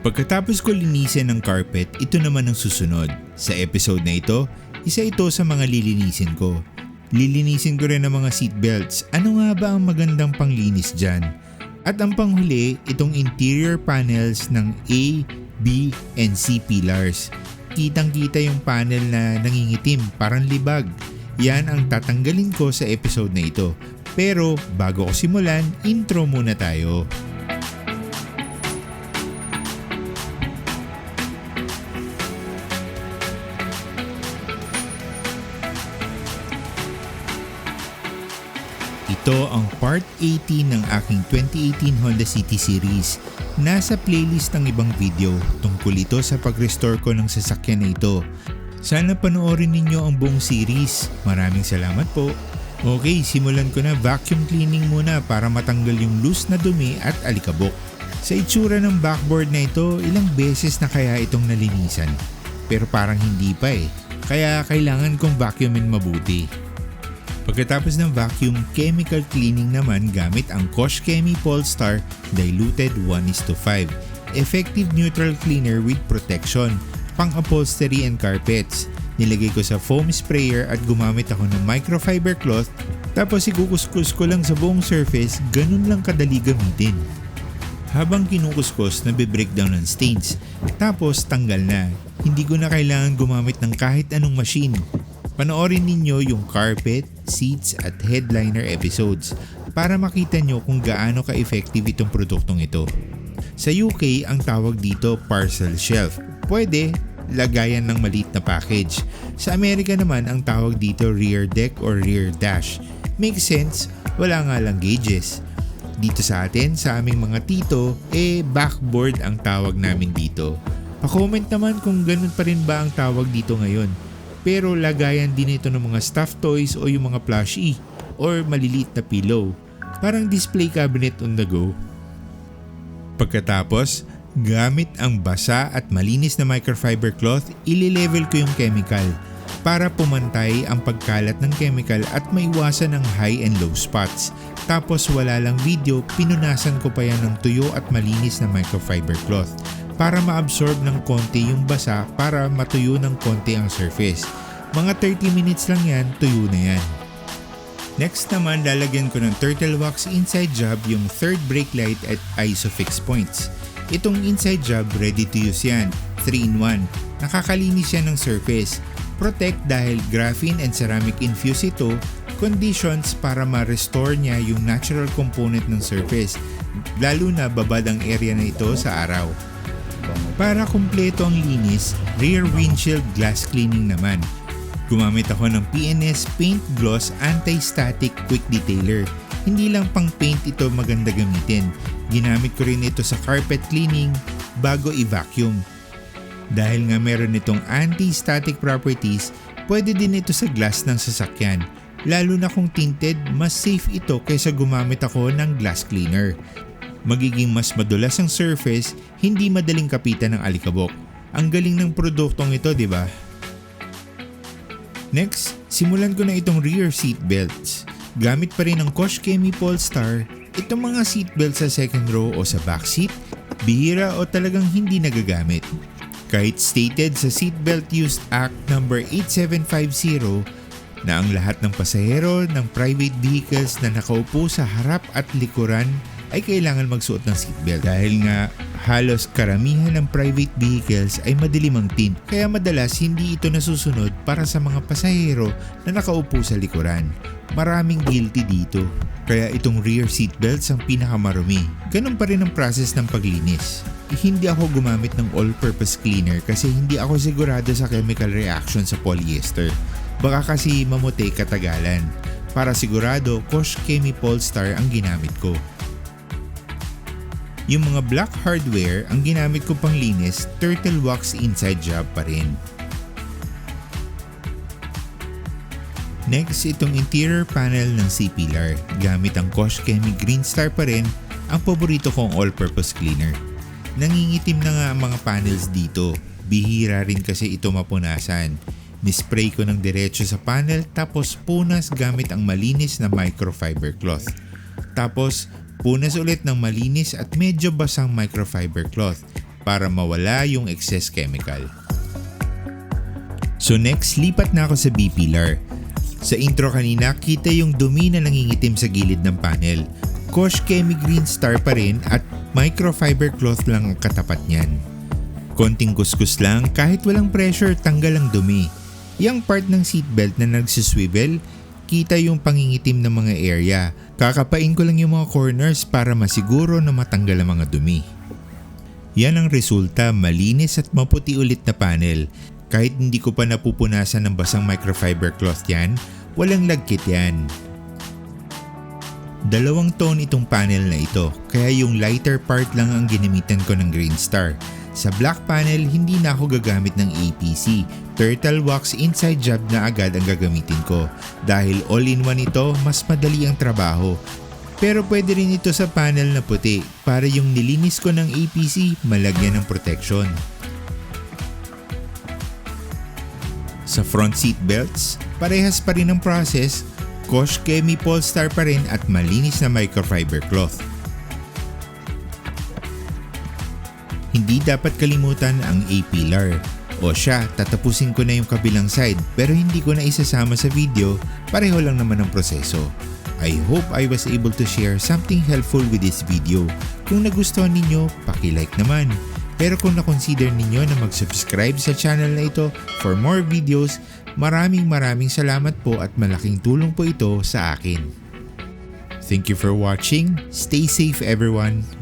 Pagkatapos ko linisin ng carpet, ito naman ang susunod. Sa episode na ito, isa ito sa mga lilinisin ko. Lilinisin ko rin ang mga seatbelts. Ano nga ba ang magandang panglinis dyan? At ang panghuli, itong interior panels ng A, B, and C pillars. Kitang-kita yung panel na nangingitim, parang libag. Yan ang tatanggalin ko sa episode na ito. Pero bago ko simulan, intro muna tayo. Ito ang part 18 ng aking 2018 Honda City Series. Nasa playlist ng ibang video tungkol ito sa pag-restore ko ng sasakyan na ito. Sana panoorin ninyo ang buong series. Maraming salamat po. Okay, simulan ko na. Vacuum cleaning muna para matanggal yung loose na dumi at alikabok. Sa itsura ng backboard na ito, ilang beses na kaya itong nalinisan. Pero parang hindi pa Kaya kailangan kong vacuumin mabuti. Pagkatapos ng vacuum, chemical cleaning naman gamit ang Kosh Chemi Polestar Diluted 1:5. Effective neutral cleaner with protection, pang-upholstery and carpets. Nilagay ko sa foam sprayer at gumamit ako ng microfiber cloth, tapos ikukuskus ko lang sa buong surface, ganun lang kadali gamitin. Habang kinukuskus, nabe-breakdown ng stains, tapos tanggal na. Hindi ko na kailangan gumamit ng kahit anong machine. Panoorin ninyo yung carpet, seats at headliner episodes para makita nyo kung gaano ka-effective itong produktong ito. Sa UK, ang tawag dito parcel shelf. Pwede lagayan ng maliit na package. Sa Amerika naman, ang tawag dito rear deck or rear dash. Makes sense, wala nga lang gauges. Dito sa atin, sa aming mga tito, backboard ang tawag namin dito. Pa-comment naman kung ganun pa rin ba ang tawag dito ngayon. Pero lagayan din ito ng mga stuffed toys o yung mga plushie or maliliit na pillow. Parang display cabinet on the go. Pagkatapos, gamit ang basa at malinis na microfiber cloth, ililevel ko yung chemical para pumantay ang pagkalat ng chemical at maiwasan ang high and low spots. Tapos wala lang video, pinunasan ko pa yan ng tuyo at malinis na microfiber cloth para ma-absorb ng konti yung basa para matuyo ng konti ang surface. Mga 30 minutes lang yan, tuyo na yan. Next naman, lalagyan ko ng turtle wax inside job yung third brake light at isofix points. Itong inside job, ready to use yan, 3-in-1. Nakakalinis yan ng surface. Protect dahil graphene and ceramic infused ito, conditions para ma-restore niya yung natural component ng surface, lalo na babad ang area na ito sa araw. Para kumpleto ang linis, rear windshield glass cleaning naman. Gumamit ako ng PNS Paint Gloss Anti-Static Quick Detailer. Hindi lang pang paint ito maganda gamitin. Ginamit ko rin ito sa carpet cleaning bago i-vacuum. Dahil nga meron itong anti-static properties, pwede din ito sa glass ng sasakyan. Lalo na kung tinted, mas safe ito kaysa gumamit ako ng glass cleaner. Magiging mas madulas ang surface, hindi madaling kapitan ng alikabok. Ang galing ng produktong ito, di ba? Next, simulan ko na itong rear seat belts. Gamit pa rin ang Kosh Chemi Polestar, itong mga seat belts sa second row o sa back seat, bihira o talagang hindi nagagamit. Kahit stated sa Seatbelt Use Act No. 8750 na ang lahat ng pasahero ng private vehicles na nakaupo sa harap at likuran ay kailangan magsuot ng seatbelt dahil nga halos karamihan ng private vehicles ay madilim ang tint kaya madalas hindi ito nasusunod para sa mga pasahero na nakaupo sa likuran. Maraming guilty dito kaya itong rear seatbelts ang pinakamarumi. Ganun pa rin ang process ng paglinis. Hindi ako gumamit ng all-purpose cleaner kasi hindi ako sigurado sa chemical reaction sa polyester. Baka kasi mamutay katagalan. Para sigurado, Kosh Chemi Polestar ang ginamit ko. Yung mga black hardware, ang ginamit ko pang linis, turtle wax inside job pa rin. Next, itong interior panel ng C-pillar. Gamit ang Kosh Chemi Green Star pa rin, ang paborito kong all-purpose cleaner. Nangingitim na nga ang mga panels dito. Bihira rin kasi ito mapunasan. Nispray ko ng diretso sa panel tapos punas gamit ang malinis na microfiber cloth. Tapos punas ulit ng malinis at medyo basang microfiber cloth. para mawala yung excess chemical. So next, lipat na ako sa B-pillar. Sa intro kanina, kita yung dumi na nangingitim sa gilid ng panel. Kosh Chemi Green Star pa rin at microfiber cloth lang ang katapat niyan. Konting kuskus lang, kahit walang pressure, tanggal ang dumi. Yang part ng seatbelt na nagsuswivel, kita yung pangingitim ng mga area. Kakapain ko lang yung mga corners para masiguro na matanggal ang mga dumi. Yan ang resulta, malinis at maputi ulit na panel. Kahit hindi ko pa napupunasan ng basang microfiber cloth yan, walang lagkit yan. Dalawang tone itong panel na ito, kaya yung lighter part lang ang ginamitan ko ng Green Star. Sa black panel, hindi na ako gagamit ng APC. Turtle wax inside job na agad ang gagamitin ko. Dahil all-in-one ito, mas madali ang trabaho. Pero pwede rin ito sa panel na puti para yung nilinis ko ng APC malagyan ng protection. Sa front seat belts, parehas pa rin ang process. Kosh Chemi Polestar pa rin at malinis na microfiber cloth. Hindi dapat kalimutan ang A-pillar. O siya, tatapusin ko na yung kabilang side pero hindi ko na isasama sa video, pareho lang naman ang proseso. I hope I was able to share something helpful with this video. Kung nagustuhan ninyo, paki-like naman. Pero kung na-consider ninyo na mag-subscribe sa channel na ito for more videos, maraming salamat po at malaking tulong po ito sa akin. Thank you for watching. Stay safe everyone.